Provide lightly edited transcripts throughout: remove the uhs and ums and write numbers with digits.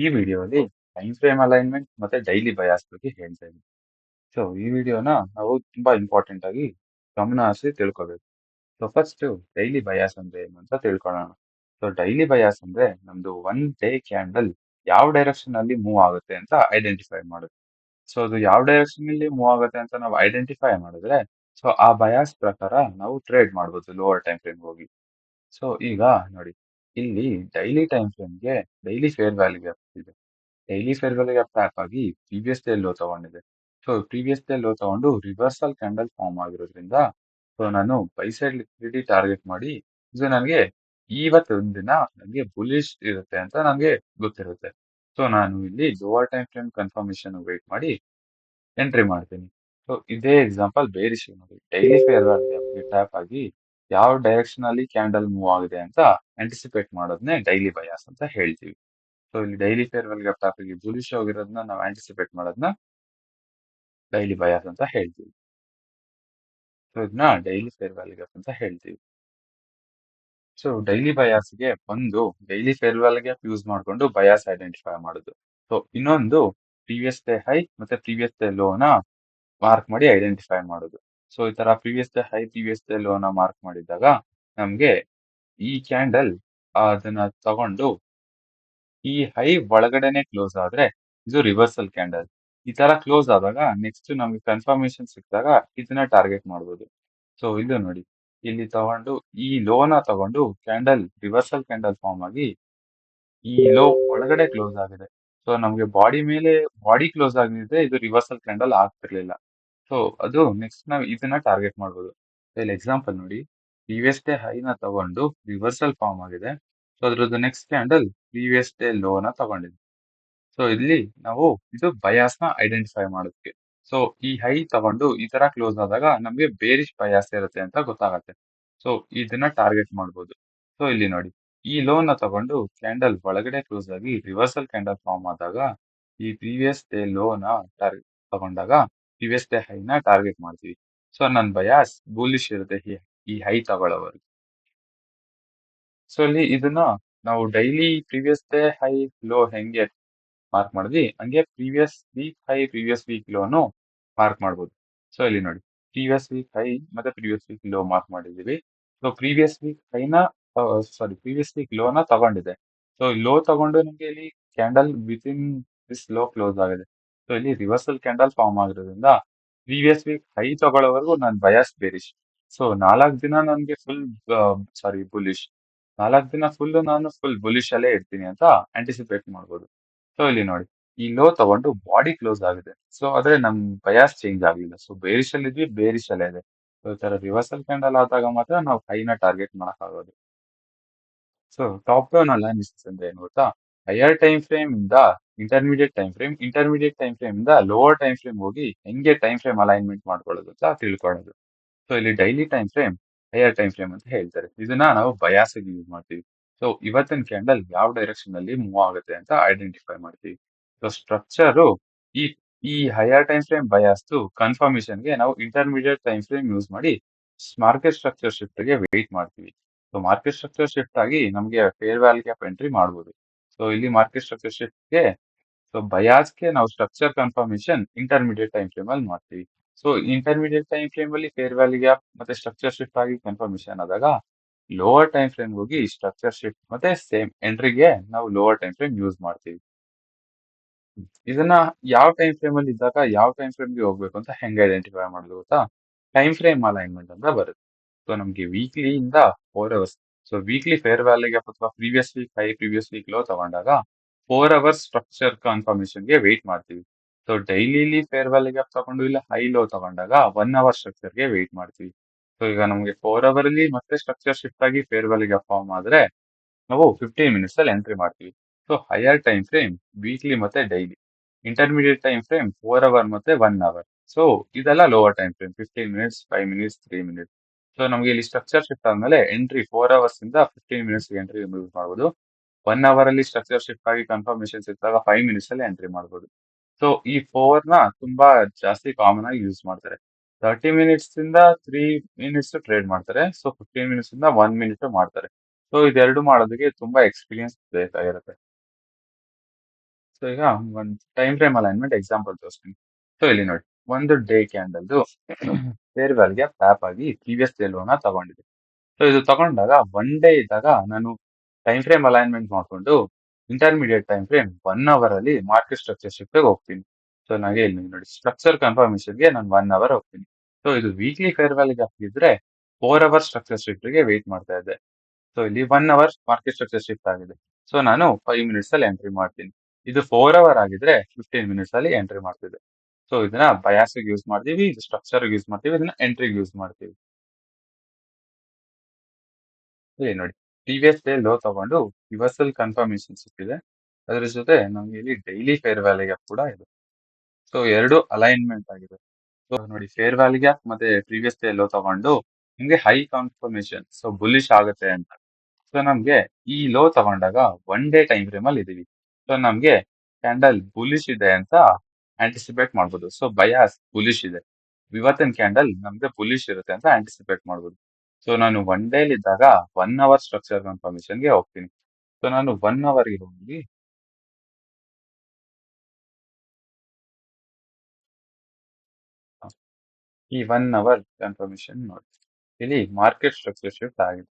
ಈ ವಿಡಿಯೋಲಿ time frame alignment ಮತ್ತೆ ಡೈಲಿ ಬಯಾಸ್ ಬಗ್ಗೆ ಹೇಳ್ತಾ ಇದ್ದೀನಿ. ಸೊ ಈ ವಿಡಿಯೋನ ನಾವು ತುಂಬಾ ಇಂಪಾರ್ಟೆಂಟ್ ಆಗಿ ಗಮನ ಹರಿಸಿ ತಿಳ್ಕೊಬೇಕು. ಸೊ ಫಸ್ಟ್ ಡೈಲಿ ಬಯಾಸ್ ಅಂದ್ರೆ ಏನು ಅಂತ ತಿಳ್ಕೊಳ್ಳೋಣ. ಸೊ ಡೈಲಿ ಬಯಾಸ್ ಅಂದ್ರೆ ನಮ್ದು ಒನ್ ಡೇ ಕ್ಯಾಂಡಲ್ ಯಾವ ಡೈರೆಕ್ಷನ್ ಅಲ್ಲಿ ಮೂವ್ ಆಗುತ್ತೆ ಅಂತ ಐಡೆಂಟಿಫೈ ಮಾಡುತ್ತೆ. ಸೊ ಅದು ಯಾವ ಡೈರೆಕ್ಷನ್ ಅಲ್ಲಿ ಮೂವ್ ಆಗುತ್ತೆ ಅಂತ ನಾವು ಐಡೆಂಟಿಫೈ ಮಾಡಿದ್ರೆ ಸೊ ಆ ಬಯಾಸ್ ಪ್ರಕಾರ ನಾವು ಟ್ರೇಡ್ ಮಾಡ್ಬೋದು ಲೋವರ್ ಟೈಮ್ ಫ್ರೇಮ್ ಹೋಗಿ. ಸೊ ಈಗ ನೋಡಿ, ಇಲ್ಲಿ ಡೈಲಿ ಟೈಮ್ ಫ್ರೇಮ್ಗೆ ಡೈಲಿ ಫೇರ್ ವ್ಯಾಲ್ಯೂ ಗ್ಯಾಪ್ ಇದೆ. Daily fair value gap tap ಆಗಿ ಪ್ರೀವಿಯಸ್ ಡೇ ಲೋ ತಗೊಂಡಿದೆ. ಸೊ ಪ್ರೀವಿಯಸ್ ಡೇ ಲೋ ತಗೊಂಡು ರಿವರ್ಸಲ್ ಕ್ಯಾಂಡಲ್ ಫಾರ್ಮ್ ಆಗಿರೋದ್ರಿಂದ ಸೊ ನಾನು ಬೈ ಸೈಡ್ ಲಿಕ್ವಿಡಿಟಿ ಟಾರ್ಗೆಟ್ ಮಾಡಿ ಇದು ನನಗೆ ಇವತ್ತೊಂದು ದಿನ ನನಗೆ ಬುಲಿಶ್ ಇರುತ್ತೆ ಅಂತ ನನಗೆ ಗೊತ್ತಿರುತ್ತೆ. ಸೊ ನಾನು ಇಲ್ಲಿ lower time frame confirmation wait ಮಾಡಿ ಎಂಟ್ರಿ ಮಾಡ್ತೀನಿ. ಸೊ ಇದೇ ಎಕ್ಸಾಂಪಲ್ ಬೇರಿಶ್ ನೋಡಿ, ಡೈಲಿ ಫೇರ್ ವ್ಯಾಲ್ಯೂ ಗ್ಯಾಪ್ಗೆ ಟ್ಯಾಪ್ ಆಗಿ ಯಾವ ಡೈರೆಕ್ಷನ್ ಅಲ್ಲಿ ಕ್ಯಾಂಡಲ್ ಮೂವ್ ಆಗಿದೆ ಅಂತ ಆಂಟಿಸಿಪೇಟ್ ಮಾಡೋದನ್ನೇ ಡೈಲಿ ಬಯಾಸ್ ಅಂತ ಹೇಳ್ತೀವಿ. ಸೊ ಇಲ್ಲಿ daily fair value gap tap ಆಗಿ ಬುಲಿಶ್ ಹೋಗಿರೋದನ್ನ ನಾವು ಆಂಟಿಸಿಪೇಟ್ ಮಾಡೋದನ್ನ ಡೈಲಿ ಬಯಾಸ್ ಅಂತ ಹೇಳ್ತೀವಿ. ಸೊ ಇದನ್ನ ಡೈಲಿ ಫೇರ್ ವ್ಯಾಲ್ಯೂ ಗ್ಯಾಪ್ ಅಂತ ಹೇಳ್ತೀವಿ. ಸೊ ಡೈಲಿ ಬಯಾಸ್ಗೆ ಒಂದು daily fair value gap use ಮಾಡ್ಕೊಂಡು ಬಯಾಸ್ ಐಡೆಂಟಿಫೈ ಮಾಡೋದು. ಸೊ ಇನ್ನೊಂದು ಪ್ರೀವಿಯಸ್ ಡೇ ಹೈ ಮತ್ತೆ ಪ್ರೀವಿಯಸ್ ಡೇ ಲೋನ ಮಾರ್ಕ್ ಮಾಡಿ ಐಡೆಂಟಿಫೈ ಮಾಡೋದು. ಸೊ ಈ ತರ previous day high previous day ಲೋನ ಮಾರ್ಕ್ ಮಾಡಿದಾಗ ನಮ್ಗೆ ಈ ಕ್ಯಾಂಡಲ್ ಅದನ್ನ ತಗೊಂಡು ಈ ಹೈ ಒಳಗಡೆನೆ ಕ್ಲೋಸ್ ಆದ್ರೆ ಇದು ರಿವರ್ಸಲ್ ಕ್ಯಾಂಡಲ್. ಈ ತರ ಕ್ಲೋಸ್ ಆದಾಗ ನೆಕ್ಸ್ಟ್ ನಮ್ಗೆ ಕನ್ಫರ್ಮೇಶನ್ ಸಿಕ್ಕಿದಾಗ ಇದನ್ನ ಟಾರ್ಗೆಟ್ ಮಾಡ್ಬೋದು. ಸೊ ಇದು ನೋಡಿ, ಇಲ್ಲಿ ತಗೊಂಡು ಈ ಲೋನ ತಗೊಂಡು ಕ್ಯಾಂಡಲ್ ರಿವರ್ಸಲ್ ಕ್ಯಾಂಡಲ್ ಫಾರ್ಮ್ ಆಗಿ ಈ ಲೋ ಒಳಗಡೆ ಕ್ಲೋಸ್ ಆಗಿದೆ. ಸೊ ನಮ್ಗೆ ಬಾಡಿ ಕ್ಲೋಸ್ ಆಗಿದ್ರೆ ಇದು ರಿವರ್ಸಲ್ ಕ್ಯಾಂಡಲ್ ಆಗ್ತಿರ್ಲಿಲ್ಲ. ಸೊ ಅದು ನೆಕ್ಸ್ಟ್ ನಾವು ಇದನ್ನ ಟಾರ್ಗೆಟ್ ಮಾಡ್ಬೋದು. ಇಲ್ಲಿ ಎಕ್ಸಾಂಪಲ್ ನೋಡಿ, ಪ್ರೀವಿಯಸ್ ಡೇ ಹೈನ ತಗೊಂಡು ರಿವರ್ಸಲ್ ಫಾರ್ಮ್ ಆಗಿದೆ. ಸೊ ಅದ್ರದ್ದು ನೆಕ್ಸ್ಟ್ ಕ್ಯಾಂಡಲ್ ಪ್ರೀವಿಯಸ್ ಡೇ ಲೋನ ತಗೊಂಡಿದೆ. ಸೊ ಇಲ್ಲಿ ನಾವು ಇದು ಬಯಾಸ್ ನ ಐಡೆಂಟಿಫೈ ಮಾಡೋದಕ್ಕೆ. ಸೊ ಈ ಹೈ ತಗೊಂಡು ಈ ತರ ಕ್ಲೋಸ್ ಆದಾಗ ನಮ್ಗೆ ಬೇರಿಶ್ ಬಯಾಸ್ ಇರುತ್ತೆ ಅಂತ ಗೊತ್ತಾಗತ್ತೆ. ಸೊ ಇದನ್ನ ಟಾರ್ಗೆಟ್ ಮಾಡ್ಬೋದು. ಸೊ ಇಲ್ಲಿ ನೋಡಿ, ಈ ಲೋನ ತಗೊಂಡು ಕ್ಯಾಂಡಲ್ ಒಳಗಡೆ ಕ್ಲೋಸ್ ಆಗಿ ರಿವರ್ಸಲ್ ಕ್ಯಾಂಡಲ್ ಫಾರ್ಮ್ ಆದಾಗ ಈ ಪ್ರೀವಿಯಸ್ ಡೇ ಲೋನ ಟಾರ್ಗೆಟ್ ತಗೊಂಡಾಗ ಪ್ರೀವಿಯಸ್ ಡೇ ಹೈನ ಟಾರ್ಗೆಟ್ ಮಾಡ್ತೀವಿ. ಸೊ ನನ್ ಬಯಾಸ್ ಬುಲಿಶ್ ಇರುತ್ತೆ ಈ ಹೈ ತಗೊಳ್ಳೋವರೆಗೂ. ಸೊ ಇಲ್ಲಿ ಇದನ್ನ ನಾವು daily previous day high low ಹೆಂಗೆ ಮಾರ್ಕ್ ಮಾಡಿದ್ವಿ ಹಂಗೆ previous week high previous week ಲೋನು ಮಾರ್ಕ್ ಮಾಡ್ಬೋದು. ಸೊ ಇಲ್ಲಿ ನೋಡಿ, ಪ್ರೀವಿಯಸ್ ವೀಕ್ ಹೈ ಮತ್ತೆ ಪ್ರೀವಿಯಸ್ ವೀಕ್ ಲೋ ಮಾರ್ಕ್ ಮಾಡಿದೀವಿ. ಸೊ ಪ್ರೀವಿಯಸ್ ವೀಕ್ ಹೈನ ಪ್ರೀವಿಯಸ್ ವೀಕ್ ಲೋನ ತಗೊಂಡಿದೆ. ಸೊ ಲೋ ತಗೊಂಡು ನಮ್ಗೆ ಇಲ್ಲಿ candle within this low close ಆಗಿದೆ. ಸೊ ಇಲ್ಲಿ ರಿವರ್ಸಲ್ ಕ್ಯಾಂಡಲ್ ಫಾರ್ಮ್ ಆಗಿರೋದ್ರಿಂದ ಪ್ರೀವಿಯಸ್ ವೀಕ್ ಹೈ ತಗೊಳ್ಳೋವರೆಗೂ ನಾನು ಬಯಾಸ್ ಬೇರಿಶ್. ಸೊ 4 ದಿನ ನನ್ಗೆ ಬುಲಿಶ್. 4 ದಿನ ನಾನು ಫುಲ್ ಬುಲಿಶ್ ಅಲ್ಲೇ ಇರ್ತೀನಿ ಅಂತ ಆಂಟಿಸಿಪೇಟ್ ಮಾಡ್ಬೋದು. ಸೊ ಇಲ್ಲಿ ನೋಡಿ, ಈ ಲೋ ತಗೊಂಡು ಬಾಡಿ ಕ್ಲೋಸ್ ಆಗಿದೆ. ಸೊ ಆದ್ರೆ ನಮ್ ಬಯಾಸ್ ಚೇಂಜ್ ಆಗ್ಲಿಲ್ಲ. ಸೊ ಬೇರಿಶ್ ಅಲ್ಲಿ ಇದ್ವಿ, ಬೇರಿಶ್ ಅಲ್ಲೇ ಇದೆ. ಸೊ ಈ ತರ ರಿವರ್ಸಲ್ ಕ್ಯಾಂಡಲ್ ಆದಾಗ ಮಾತ್ರ ನಾವು ಹೈನ ಟಾರ್ಗೆಟ್ ಮಾಡಕ್ ಆಗೋದು. ಸೊ ಟಾಪ್ ಡೌನ್ ಅನಾಲಿಸಿಸ್ ಅಂದ್ರೆ ಏನು ಗೊತ್ತಾ? ಹೈಯರ್ ಟೈಮ್ ಫ್ರೇಮ್ ಇಂದ intermediate time frame, intermediate time frame ಇಂದ ಲೋವರ್ ಟೈಮ್ ಫ್ರೇಮ್ ಹೋಗಿ ಹೆಂಗೆ ಟೈಮ್ ಫ್ರೇಮ್ ಅಲೈನ್ಮೆಂಟ್ ಮಾಡ್ಕೊಳ್ಳೋದು ಅಂತ ತಿಳ್ಕೊಳ್ಳೋದು. ಸೊ ಇಲ್ಲಿ daily time frame higher time frame ಅಂತ ಹೇಳ್ತಾರೆ. ಇದನ್ನ ನಾವು ಬಯಾಸ್ ಯೂಸ್ ಮಾಡ್ತೀವಿ. ಸೊ ಇವತ್ತಿನ ಕ್ಯಾಂಡಲ್ ಯಾವ ಡೈರೆಕ್ಷನ್ ಅಲ್ಲಿ ಮೂವ್ ಆಗುತ್ತೆ ಅಂತ ಐಡೆಂಟಿಫೈ ಮಾಡ್ತೀವಿ. ಸೊ ಸ್ಟ್ರಕ್ಚರ್ ಈ ಈ higher time frame bias confirmation ಗೆ ನಾವು ಇಂಟರ್ಮೀಡಿಯೇಟ್ ಟೈಮ್ ಫ್ರೇಮ್ ಯೂಸ್ ಮಾಡಿ ಮಾರ್ಕೆಟ್ ಸ್ಟ್ರಕ್ಚರ್ ಶಿಫ್ಟ್ ಗೆ ವೇಟ್ ಮಾಡ್ತೀವಿ. ಸೊ ಮಾರ್ಕೆಟ್ ಸ್ಟ್ರಕ್ಚರ್ ಶಿಫ್ಟ್ ಆಗಿ ನಮಗೆ ಫೇರ್ ವ್ಯಾಲ್ಯೂ ಗ್ಯಾಪ್ ಎಂಟ್ರಿ ಮಾಡ್ಬೋದು. ಸೊ ಇಲ್ಲಿ ಮಾರ್ಕೆಟ್ ಸ್ಟ್ರಕ್ಚರ್ ಶಿಫ್ಟ್ ಗೆ ಸೊ ಬಯಾಸ್ಗೆ ನಾವು structure confirmation intermediate time frame ಅಲ್ಲಿ ಮಾಡ್ತೀವಿ. ಸೊ ಇಂಟರ್ಮೀಡಿಯೇಟ್ ಟೈಮ್ ಫ್ರೇಮ್ ಅಲ್ಲಿ ಫೇರ್ ವ್ಯಾಲ್ಯೂ ಗ್ಯಾಪ್ ಮತ್ತೆ ಸ್ಟ್ರಕ್ಚರ್ ಶಿಫ್ಟ್ ಆಗಿ ಕನ್ಫರ್ಮೇಶನ್ ಆದಾಗ ಲೋವರ್ ಟೈಮ್ ಫ್ರೇಮ್ ಹೋಗಿ ಸ್ಟ್ರಕ್ಚರ್ ಶಿಫ್ಟ್ ಮತ್ತೆ ಸೇಮ್ ಎಂಟ್ರಿಗೆ ನಾವು ಲೋವರ್ ಟೈಮ್ ಫ್ರೇಮ್ ಯೂಸ್ ಮಾಡ್ತೀವಿ. ಇದನ್ನ ಯಾವ ಟೈಮ್ ಫ್ರೇಮ್ ಅಲ್ಲಿ ಇದ್ದಾಗ ಯಾವ ಟೈಮ್ ಫ್ರೇಮ್ ಗೆ ಹೋಗ್ಬೇಕು ಅಂತ ಹೆಂಗ್ ಐಡೆಂಟಿಫೈ ಮಾಡೋದು ಗೊತ್ತಾ? ಟೈಮ್ ಫ್ರೇಮ್ ಅಲೈನ್ಮೆಂಟ್ ಅಂತ ಬರುತ್ತೆ. ಸೊ ನಮ್ಗೆ ವೀಕ್ಲಿ ಇಂದ 4 hours. So weekly fair value gap ಅಥವಾ previous week high previous week low ತಗೊಂಡಾಗ 4 ಅವರ್ಸ್ ಸ್ಟ್ರಕ್ಚರ್ ಕನ್ಫರ್ಮೇಶನ್ ಗೆ ವೇಟ್ ಮಾಡ್ತೀವಿ. ಸೊ ಡೈಲಿಲಿ ಫೇರ್ ವ್ಯಾಲ್ಯೂ ಗ್ಯಾಪ್ ತಗೊಂಡು ಇಲ್ಲ ಹೈ ಲೋ ತಗೊಂಡಾಗ 1 ಅವರ್ ಸ್ಟ್ರಕ್ಚರ್ ಗೆ ವೇಟ್ ಮಾಡ್ತೀವಿ. ಸೊ ಈಗ ನಮ್ಗೆ 4 ಅವರ್ ಅಲ್ಲಿ ಮತ್ತೆ ಸ್ಟ್ರಕ್ಚರ್ ಶಿಫ್ಟ್ ಆಗಿ ಫೇರ್ ವ್ಯಾಲ್ಯೂ ಗ್ಯಾಪ್ ಫಾರ್ಮ್ ಆದ್ರೆ ನಾವು 15 ಮಿನಿಟ್ಸ್ ಅಲ್ಲಿ ಎಂಟ್ರಿ ಮಾಡ್ತೀವಿ. So higher time frame weekly ಮತ್ತೆ daily. Intermediate time frame 4 hour ಮತ್ತೆ 1 ಅವರ್. ಸೊ ಇದೆಲ್ಲ lower time frame 15 minutes 5 minutes 3 minutes. So ನಮ್ಗೆ ಇಲ್ಲಿ ಸ್ಟ್ರಕ್ಚರ್ ಶಿಫ್ಟ್ ಆದ್ಮೇಲೆ ಎಂಟ್ರಿ 4 ಅವರ್ಸ್ ಇಂದ 15 ಮಿನಿಟ್ಸ್ ಎಂಟ್ರಿ ಯೂಸ್ ಮಾಡ್ಬೋದು. 1 ಅವರ್ ಅಲ್ಲಿ ಸ್ಟ್ರಕ್ಚರ್ ಶಿಫ್ಟ್ ಆಗಿ ಕನ್ಫರ್ಮೇಶನ್ ಸಿಕ್ಕಾಗ 5 ಮಿನಿಟ್ಸ್ ಅಲ್ಲಿ ಎಂಟ್ರಿ ಮಾಡ್ಬೋದು. ಸೊ ಈ 4 ನ ತುಂಬಾ ಜಾಸ್ತಿ ಕಾಮನ್ ಆಗಿ ಯೂಸ್ ಮಾಡ್ತಾರೆ. 30 ಮಿನಿಟ್ಸ್ ಇಂದ 3 ಮಿನಿಟ್ಸ್ ಟ್ರೇಡ್ ಮಾಡ್ತಾರೆ. ಸೊ 15 ಮಿನಿಟ್ಸ್ ಇಂದ 1 ಮಿನಿಟ್ ಮಾಡ್ತಾರೆ. ಸೊ ಇದೆರಡು ಮಾಡೋದಕ್ಕೆ ತುಂಬಾ ಎಕ್ಸ್ಪೀರಿಯನ್ಸ್ ಬೇಕಾಗಿರುತ್ತೆ. ಸೊ ಈಗ ಒಂದು ಟೈಮ್ ಫ್ರೇಮ್ ಅಲೈನ್ಮೆಂಟ್ ಎಕ್ಸಾಂಪಲ್ ತೋರಿಸ್ತೀನಿ. ಸೊ ಇಲ್ಲಿ ನೋಡಿ, ಒಂದು ಡೇ ಕ್ಯಾಂಡಲ್ದು ಫೇರ್ ವ್ಯಾಲ್ಯೂಗೆ ಟ್ಯಾಪ್ ಆಗಿ ಪ್ರೀವಿಯಸ್ ಡೇ ಲೋನ ತಗೊಂಡಿದೆ. ಸೊ ಇದು ತಗೊಂಡಾಗ ಒನ್ ಡೇ ಇದ್ದಾಗ ನಾನು ಟೈಮ್ ಫ್ರೇಮ್ ಅಲೈನ್ಮೆಂಟ್ ಮಾಡ್ಕೊಂಡು ಇಂಟರ್ಮೀಡಿಯೇಟ್ ಟೈಮ್ ಫ್ರೇಮ್ 1 ಅವರ್ ಅಲ್ಲಿ ಮಾರ್ಕೆಟ್ ಸ್ಟ್ರಕ್ಚರ್ ಶಿಫ್ಟ್ ಹೋಗ್ತೀನಿ. ಸೊ ನನಗೆ ಇಲ್ಲಿ ನೋಡಿ, ಸ್ಟ್ರಕ್ಚರ್ ಕನ್ಫರ್ಮೇಶನ್ಗೆ ನಾನು 1 ಅವರ್ ಹೋಗ್ತೀನಿ. ಸೊ ಇದು ವೀಕ್ಲಿ ಫೇರ್ ವ್ಯಾಲ್ಯೂಗೆ ಹಾಕಿದ್ರೆ 4 ಅವರ್ ಸ್ಟ್ರಕ್ಚರ್ ಶಿಫ್ಟ್ ಗೆ ವೇಟ್ ಮಾಡ್ತಾ ಇದ್ದೆ. ಸೊ ಇಲ್ಲಿ 1 ಅವರ್ ಮಾರ್ಕೆಟ್ ಸ್ಟ್ರಕ್ಚರ್ ಶಿಫ್ಟ್ ಆಗಿದೆ. ಸೊ ನಾನು 5 ಮಿನಿಟ್ಸ್ ಅಲ್ಲಿ ಎಂಟ್ರಿ ಮಾಡ್ತೀನಿ. ಇದು 4 ಅವರ್ ಆಗಿದ್ರೆ 15 ಮಿನಿಟ್ಸ್ ಅಲ್ಲಿ ಎಂಟ್ರಿ ಮಾಡ್ತಿದ್ದೆ. ಸೊ ಇದನ್ನ ಬಯಾಸ್ ಯೂಸ್ ಮಾಡ್ತೀವಿ, ಇದು ಸ್ಟ್ರಕ್ಚರ್ ಯೂಸ್ ಮಾಡ್ತೀವಿ, ಇದನ್ನ ಎಂಟ್ರಿಗೆ ಯೂಸ್ ಮಾಡ್ತೀವಿ. ಇಲ್ಲಿ ನೋಡಿ, ಪ್ರೀವಿಯಸ್ ಡೇ ಲೋ ತಗೊಂಡು ರಿವರ್ಸಲ್ ಕನ್ಫರ್ಮೇಶನ್ ಸಿಕ್ಕಿದೆ. ಅದ್ರ ಜೊತೆ ನಮ್ಗೆ ಇಲ್ಲಿ ಡೈಲಿ ಫೇರ್ ವ್ಯಾಲ್ಯೂ ಕೂಡ ಇದೆ. ಸೊ ಎರಡು ಅಲೈನ್ಮೆಂಟ್ ಆಗಿದೆ. ಸೊ ನೋಡಿ, ಫೇರ್ ವ್ಯಾಲ್ಯೂ ಗ್ಯಾಪ್ ಮತ್ತೆ ಪ್ರೀವಿಯಸ್ ಡೇ ಲೋ ತಗೊಂಡು ನಿಮ್ಗೆ ಹೈ ಕನ್ಫರ್ಮೇಶನ್, ಸೊ ಬುಲಿಶ್ ಆಗುತ್ತೆ ಅಂತ. ಸೊ ನಮ್ಗೆ ಈ ಲೋ ತಗೊಂಡಾಗ ಒನ್ ಡೇ ಟೈಮ್ ಫ್ರೇಮ್ ಅಲ್ಲಿ ಇದೀವಿ. ಸೊ ನಮ್ಗೆ ಕ್ಯಾಂಡಲ್ ಬುಲಿಶ್ ಇದೆ ಅಂತ ಆಂಟಿಸಿಪೇಟ್ ಮಾಡ್ಬೋದು. ಸೊ ಬಯಾಸ್ ಬುಲಿಶ್ ಇದೆ, ಇವತ್ತಿನ ಕ್ಯಾಂಡಲ್ ನಮ್ಗೆ ಬುಲಿಶ್ ಇರುತ್ತೆ ಅಂತ ಆಂಟಿಸಿಪೇಟ್ ಮಾಡ್ಬೋದು. ಸೊ ನಾನು ಒನ್ ಡೇಲಿ ಇದ್ದಾಗ 1 ಅವರ್ ಸ್ಟ್ರಕ್ಚರ್ ಕನ್ಫರ್ಮೇಶನ್ಗೆ ಹೋಗ್ತೀನಿ. ಸೊ ನಾನು 1 ಅವರ್ಗೆ ಹೋಗಿ ಈ 1 ಅವರ್ ಕನ್ಫರ್ಮೇಶನ್ ನೋಡಿ, ಇಲ್ಲಿ ಮಾರ್ಕೆಟ್ ಸ್ಟ್ರಕ್ಚರ್ ಶಿಫ್ಟ್ ಆಗಿದೆ.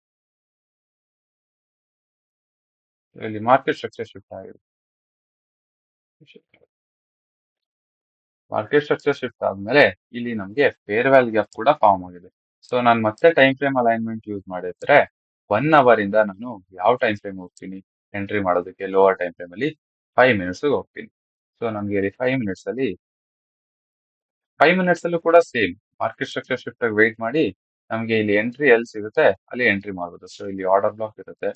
ಇಲ್ಲಿ ಮಾರ್ಕೆಟ್ ಸ್ಟ್ರಕ್ಚರ್ ಶಿಫ್ಟ್ ಆಗಿದೆ. ಮಾರ್ಕೆಟ್ ಸ್ಟ್ರಕ್ಚರ್ ಶಿಫ್ಟ್ ಆದ್ಮೇಲೆ ಇಲ್ಲಿ ನಮ್ಗೆ ಫೇರ್ ವ್ಯಾಲ್ಯೂ ಗ್ಯಾಪ್ ಕೂಡ ಫಾರ್ಮ್ ಆಗಿದೆ. ಸೊ ನಾನು ಮತ್ತೆ ಟೈಮ್ ಫ್ರೇಮ್ ಅಲೈನ್ಮೆಂಟ್ ಯೂಸ್ ಮಾಡಿದ್ರೆ 1 ಅವರ್ ಇಂದ ನಾನು ಯಾವ ಟೈಮ್ ಫ್ರೇಮ್ ಹೋಗ್ತೀನಿ ಎಂಟ್ರಿ ಮಾಡೋದಕ್ಕೆ, ಲೋವರ್ ಟೈಮ್ ಫ್ರೇಮ್ ಅಲ್ಲಿ 5 ಮಿನಿಟ್ಸ್ ಹೋಗ್ತೀನಿ. ಸೊ ನಮ್ಗೆ ಇಲ್ಲಿ 5 ಮಿನಿಟ್ಸ್ ಅಲ್ಲೂ ಕೂಡ ಸೇಮ್ ಮಾರ್ಕೆಟ್ ಸ್ಟ್ರಕ್ಚರ್ ಶಿಫ್ಟ್ ಆಗಿ ವೇಟ್ ಮಾಡಿ ನಮ್ಗೆ ಇಲ್ಲಿ ಎಂಟ್ರಿ ಎಲ್ಲಿ ಸಿಗುತ್ತೆ ಅಲ್ಲಿ ಎಂಟ್ರಿ ಮಾಡ್ಬೋದು. ಸೊ ಇಲ್ಲಿ ಆರ್ಡರ್ ಬ್ಲಾಕ್ ಇರುತ್ತೆ.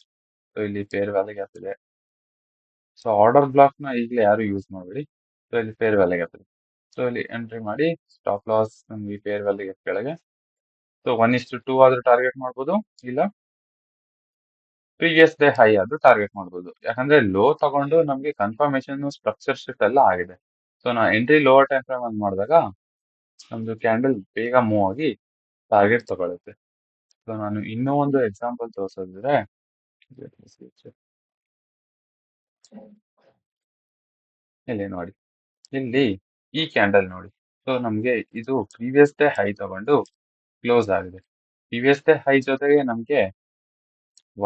ಸೊ ಇಲ್ಲಿ ಫೇರ್ ವ್ಯಾಲ್ಯೂ ಗ್ಯಾಪ್ ಇದೆ. ಸೊ ಆರ್ಡರ್ ಬ್ಲಾಕ್ ನ ಈಗಲೇ ಯಾರು ಯೂಸ್ ಮಾಡಬೇಡಿ. ಸೊ ಇಲ್ಲಿ ಫೇರ್ ವ್ಯಾಲ್ಯೂ ಗ್ಯಾಪ್ ಇದೆ. ಸೊ ಇಲ್ಲಿ ಎಂಟ್ರಿ ಮಾಡಿ ಸ್ಟಾಪ್ ಲಾಸ್ ನಮ್ಗೆ ಫೇರ್ ವ್ಯಾಲ್ಯೂ ಗ್ಯಾಪ್ ಕೆಳಗೆ. ಸೊ 1:2 ಆದ್ರೂ ಟಾರ್ಗೆಟ್ ಮಾಡ್ಬೋದು, ಇಲ್ಲ ಪ್ರೀವಿಯಸ್ ಡೇ ಹೈ ಆದ್ರೂ ಟಾರ್ಗೆಟ್ ಮಾಡ್ಬೋದು. ಯಾಕಂದ್ರೆ ಲೋ ತಗೊಂಡು ನಮ್ಗೆ ಕನ್ಫರ್ಮೇಶನ್ ಸ್ಟ್ರಕ್ಚರ್ ಶಿಫ್ಟ್ ಎಲ್ಲ ಆಗಿದೆ. ಸೊ ನಾ ಎಂಟ್ರಿ ಲೋವರ್ ಟೈಮ್ ಫ್ರೇಮ್ ಅಲ್ಲಿ ಮಾಡಿದಾಗ ನಮ್ದು ಕ್ಯಾಂಡಲ್ ಬೇಗ ಮೂವ್ ಆಗಿ ಟಾರ್ಗೆಟ್ ತಗೊಳುತ್ತೆ. ಸೊ ನಾನು ಇನ್ನೂ ಒಂದು ಎಕ್ಸಾಂಪಲ್ ತೋರಿಸಿದ್ರೆ, ಇಲ್ಲಿ ನೋಡಿ, ಇಲ್ಲಿ ಈ ಕ್ಯಾಂಡಲ್ ನೋಡಿ. ಸೊ ನಮ್ಗೆ ಇದು ಪ್ರೀವಿಯಸ್ ಡೇ ಹೈ ತಗೊಂಡು ಕ್ಲೋಸ್ ಆಗಿದೆ. ಪ್ರೀವಿಯಸ್ ಡೇ ಹೈ ಜೊತೆಗೆ ನಮ್ಗೆ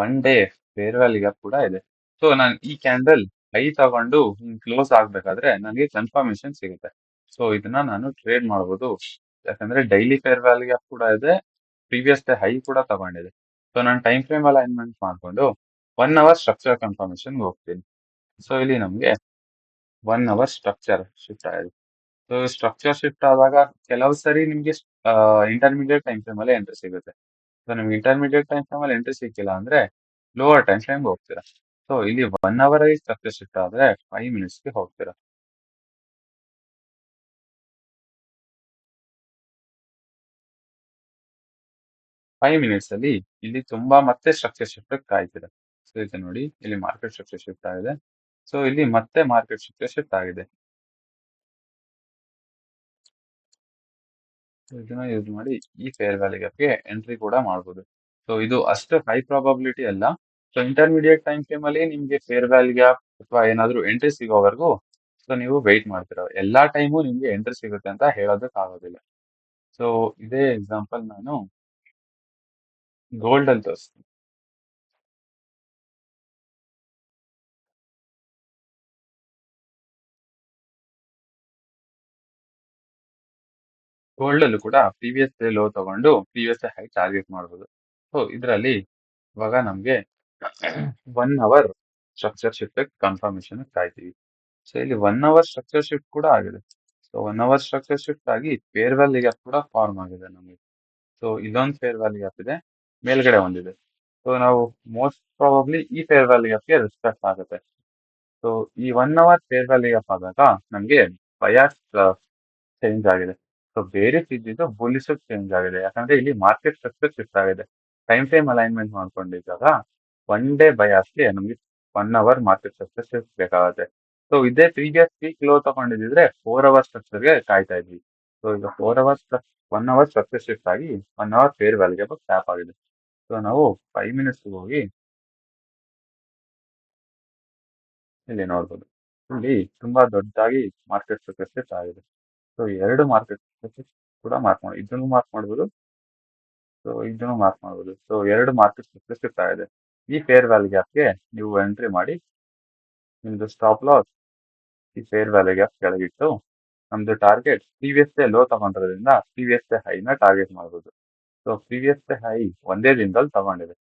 one day fair value gap ಕೂಡ ಇದೆ. ಸೊ ನಾನು ಈ ಕ್ಯಾಂಡಲ್ ಹೈ ತಗೊಂಡು ಕ್ಲೋಸ್ ಆಗ್ಬೇಕಾದ್ರೆ ನನಗೆ ಕನ್ಫರ್ಮೇಶನ್ ಸಿಗುತ್ತೆ. ಸೊ ಇದನ್ನ ನಾನು ಟ್ರೇಡ್ ಮಾಡ್ಬೋದು, ಯಾಕಂದ್ರೆ ಡೈಲಿ ಫೇರ್ ವ್ಯಾಲ್ಯೂ ಗ್ಯಾಪ್ ಕೂಡ ಇದೆ, ಪ್ರೀವಿಯಸ್ ಡೇ ಹೈ ಕೂಡ ತಗೊಂಡಿದೆ. ಸೊ ನಾನು ಟೈಮ್ ಫ್ರೇಮ್ ಅಲೈನ್ಮೆಂಟ್ ಮಾಡ್ಕೊಂಡು 1 ಅವರ್ ಸ್ಟ್ರಕ್ಚರ್ ಕನ್ಫರ್ಮೇಶನ್ ಹೋಗ್ತೀನಿ. ಸೊ ಇಲ್ಲಿ ನಮ್ಗೆ 1 ಅವರ್ ಸ್ಟ್ರಕ್ಚರ್ ಶಿಫ್ಟ್ ಆಗಿದೆ. ಸೊ ಸ್ಟ್ರಕ್ಚರ್ ಶಿಫ್ಟ್ ಆದಾಗ ಕೆಲವು ಸರಿ ನಿಮ್ಗೆ ಇಂಟರ್ಮೀಡಿಯೇಟ್ ಟೈಮ್ ಫ್ರೇಮ್ ಅಲ್ಲಿ ಎಂಟ್ರಿ ಸಿಗುತ್ತೆ. ಸೊ ನಿಮ್ಗೆ ಇಂಟರ್ಮೀಡಿಯೇಟ್ ಟೈಮ್ ಫ್ರೇಮ್ ಅಲ್ಲಿ ಎಂಟ್ರಿ ಸಿಕ್ಕಿಲ್ಲ ಅಂದ್ರೆ ಲೋವರ್ ಟೈಮ್ ಫ್ರೇಮ್ ಹೋಗ್ತೀರಾ. ಸೊ ಇಲ್ಲಿ 1 ಅವರ್ ಆಗಿ ಸ್ಟ್ರಕ್ಚರ್ ಶಿಫ್ಟ್ ಆದ್ರೆ 5 ಮಿನಿಟ್ಸ್ಗೆ ಹೋಗ್ತೀರಾ. 5 ಮಿನಿಟ್ಸ್ ಅಲ್ಲಿ ಇಲ್ಲಿ ತುಂಬಾ ಮತ್ತೆ ಸ್ಟ್ರಕ್ಚರ್ ಶಿಫ್ಟ್ ಕಾಯ್ತೀರಾ. ಸೊ ಇದು ನೋಡಿ, ಇಲ್ಲಿ ಮಾರ್ಕೆಟ್ ಸ್ಟ್ರಕ್ಚರ್ ಶಿಫ್ಟ್ ಆಗಿದೆ. ಸೊ ಇಲ್ಲಿ ಮತ್ತೆ ಮಾರ್ಕೆಟ್ ಸ್ಟ್ರಕ್ಚರ್ ಶಿಫ್ಟ್ ಆಗಿದೆ. So ಇದನ್ನ ಯೂಸ್ ಮಾಡಿ ಈ ಫೇರ್ ವ್ಯಾಲ್ಯೂ ಗ್ಯಾಪ್ಗೆ ಎಂಟ್ರಿ ಕೂಡ ಮಾಡ್ಬೋದು. ಸೊ ಇದು ಅಷ್ಟು ಹೈ ಪ್ರಾಬಬಿಲಿಟಿ ಅಲ್ಲ. ಸೊ ಇಂಟರ್ಮೀಡಿಯೇಟ್ ಟೈಮ್ ಫ್ರೇಮ್ ಅಲ್ಲಿ ನಿಮ್ಗೆ ಫೇರ್ ವ್ಯಾಲ್ಯೂ ಗ್ಯಾಪ್ ಅಥವಾ ಏನಾದ್ರೂ ಎಂಟ್ರಿ ಸಿಗೋವರೆಗೂ ಸೊ ನೀವು ವೆಯ್ಟ್ ಮಾಡ್ತೀರಾ. ಎಲ್ಲಾ ಟೈಮು ನಿಮ್ಗೆ ಎಂಟ್ರಿ ಸಿಗುತ್ತೆ ಅಂತ ಹೇಳೋದಕ್ ಆಗೋದಿಲ್ಲ. ಸೊ ಇದೇ ಎಕ್ಸಾಂಪಲ್ ನಾನು ಗೋಲ್ಡ್ ಅಲ್ಲಿ ತೋರಿಸ್ತೀನಿ. ಗೋಲ್ಡ್ ಅಲ್ಲೂ ಕೂಡ ಪ್ರೀವಿಯಸ್ ಡೇ ಲೋ ತಗೊಂಡು ಪ್ರೀವಿಯಸ್ ಡೇ ಹೈ ಟಾರ್ಗೆಟ್ ಮಾಡ್ಬೋದು. ಸೊ ಇದರಲ್ಲಿ ಇವಾಗ ನಮ್ಗೆ 1 ಅವರ್ ಸ್ಟ್ರಕ್ಚರ್ ಶಿಫ್ಟ್ ಕನ್ಫರ್ಮೇಶನ್ ಕಾಯ್ತೀವಿ. ಸೊ ಇಲ್ಲಿ 1 ಅವರ್ ಸ್ಟ್ರಕ್ಚರ್ ಶಿಫ್ಟ್ ಕೂಡ ಆಗಿದೆ. ಸೊ 1 ಅವರ್ ಸ್ಟ್ರಕ್ಚರ್ ಶಿಫ್ಟ್ ಆಗಿ ಫೇರ್ ವ್ಯಾಲ್ಯೂ ಗ್ಯಾಪ್ ಕೂಡ ಫಾರ್ಮ್ ಆಗಿದೆ ನಮಗೆ. ಸೊ ಇಲ್ಲೊಂದು ಫೇರ್ ವ್ಯಾಲ್ಯೂ ಗ್ಯಾಪ್ ಇದೆ, ಮೇಲ್ಗಡೆ ಒಂದಿದೆ. ಸೊ ನಾವು ಮೋಸ್ಟ್ ಪ್ರಾಬಬ್ಲಿ ಈ ಫೇರ್ ವ್ಯಾಲ್ಯೂ ಗ್ಯಾಪ್ಗೆ ರೆಸ್ಪೆಕ್ಟ್ ಆಗುತ್ತೆ. ಸೊ ಈ 1 ಅವರ್ ಫೇರ್ ವ್ಯಾಲ್ಯೂ ಗ್ಯಾಪ್ ಆದಾಗ ನಮ್ಗೆ ಬಯಾಸ್ ಚೇಂಜ್ ಆಗಿದೆ. ಸೊ ಬೇರೆ ಇದ್ದಿದ್ದು ಬುಲಿಶ್ ಚೇಂಜ್ ಆಗಿದೆ, ಯಾಕಂದ್ರೆ ಇಲ್ಲಿ ಮಾರ್ಕೆಟ್ ಸ್ಟ್ರಕ್ಚರ್ ಶಿಫ್ಟ್ ಆಗಿದೆ. ಟೈಮ್ ಫ್ರೇಮ್ ಅಲೈನ್ಮೆಂಟ್ ಮಾಡ್ಕೊಂಡಿದ್ದಾಗ ಒನ್ ಡೇ ಬಯಾಸ್ಗೆ ನಮ್ಗೆ 1 ಅವರ್ ಮಾರ್ಕೆಟ್ ಸ್ಟ್ರಕ್ಚರ್ ಶಿಫ್ಟ್ ಬೇಕಾಗುತ್ತೆ. ಸೊ ಇದೇ ಪ್ರೀವಿಯಸ್ ವೀಕ್ ಲೋ ತಗೊಂಡಿದ್ರೆ 4 ಅವರ್ ಸ್ಟ್ರಕ್ಚರ್ಗೆ ಕಾಯ್ತಾ ಇದ್ವಿ. ಸೊ ಈಗ 1 ಅವರ್ ಸ್ಟ್ರಕ್ಚರ್ ಶಿಫ್ಟ್ ಆಗಿ 1 ಅವರ್ ಫೇರ್ ವ್ಯಾಲ್ಯೂಗೆ ಟ್ಯಾಪ್ ಆಗಿದೆ. ಸೊ ನಾವು 5 ಮಿನಿಟ್ಸ್ ಹೋಗಿ ಇಲ್ಲಿ ನೋಡ್ಬೋದು. ಇಲ್ಲಿ ತುಂಬಾ ದೊಡ್ಡದಾಗಿ ಮಾರ್ಕೆಟ್ ಸಕ್ಸಸ್ ಆಗಿದೆ. ಸೊ ಎರಡು ಮಾರ್ಕೆಟ್ ಸಕ್ಸಸ್ ಕೂಡ ಮಾರ್ಕ್ ಮಾಡಿ, ಇದನ್ನು ಮಾರ್ಕ್ ಮಾಡ್ಬೋದು, ಸೊ ಇದನ್ನು ಮಾರ್ಕ್ ಮಾಡ್ಬೋದು. ಸೊ ಎರಡು ಮಾರ್ಕೆಟ್ ಸಕ್ಸಸ್ ಆಗಿದೆ. ಈ ಫೇರ್ ವ್ಯಾಲ್ಯೂ ಗ್ಯಾಪ್ಗೆ ನೀವು ಎಂಟ್ರಿ ಮಾಡಿ, ನಿಮ್ದು ಸ್ಟಾಪ್ ಲಾಸ್ ಈ ಫೇರ್ ವ್ಯಾಲ್ಯೂ ಗ್ಯಾಪ್ ಕೆಳಗಿಟ್ಟು, ನಮ್ದು ಟಾರ್ಗೆಟ್ ಪ್ರೀವಿಯಸ್ ಡೇ ಲೋ ತಗೊಂಡಿರೋದ್ರಿಂದ ಪ್ರೀವಿಯಸ್ ಡೇ ಹೈನ ಟಾರ್ಗೆಟ್ ಮಾಡ್ಬೋದು. ಸೊ ಪ್ರೀವಿಯಸ್ ಡೇ ಹೈ ಒಂದೇ ದಿನದಲ್ಲಿ ತಗೊಂಡಿದೆ.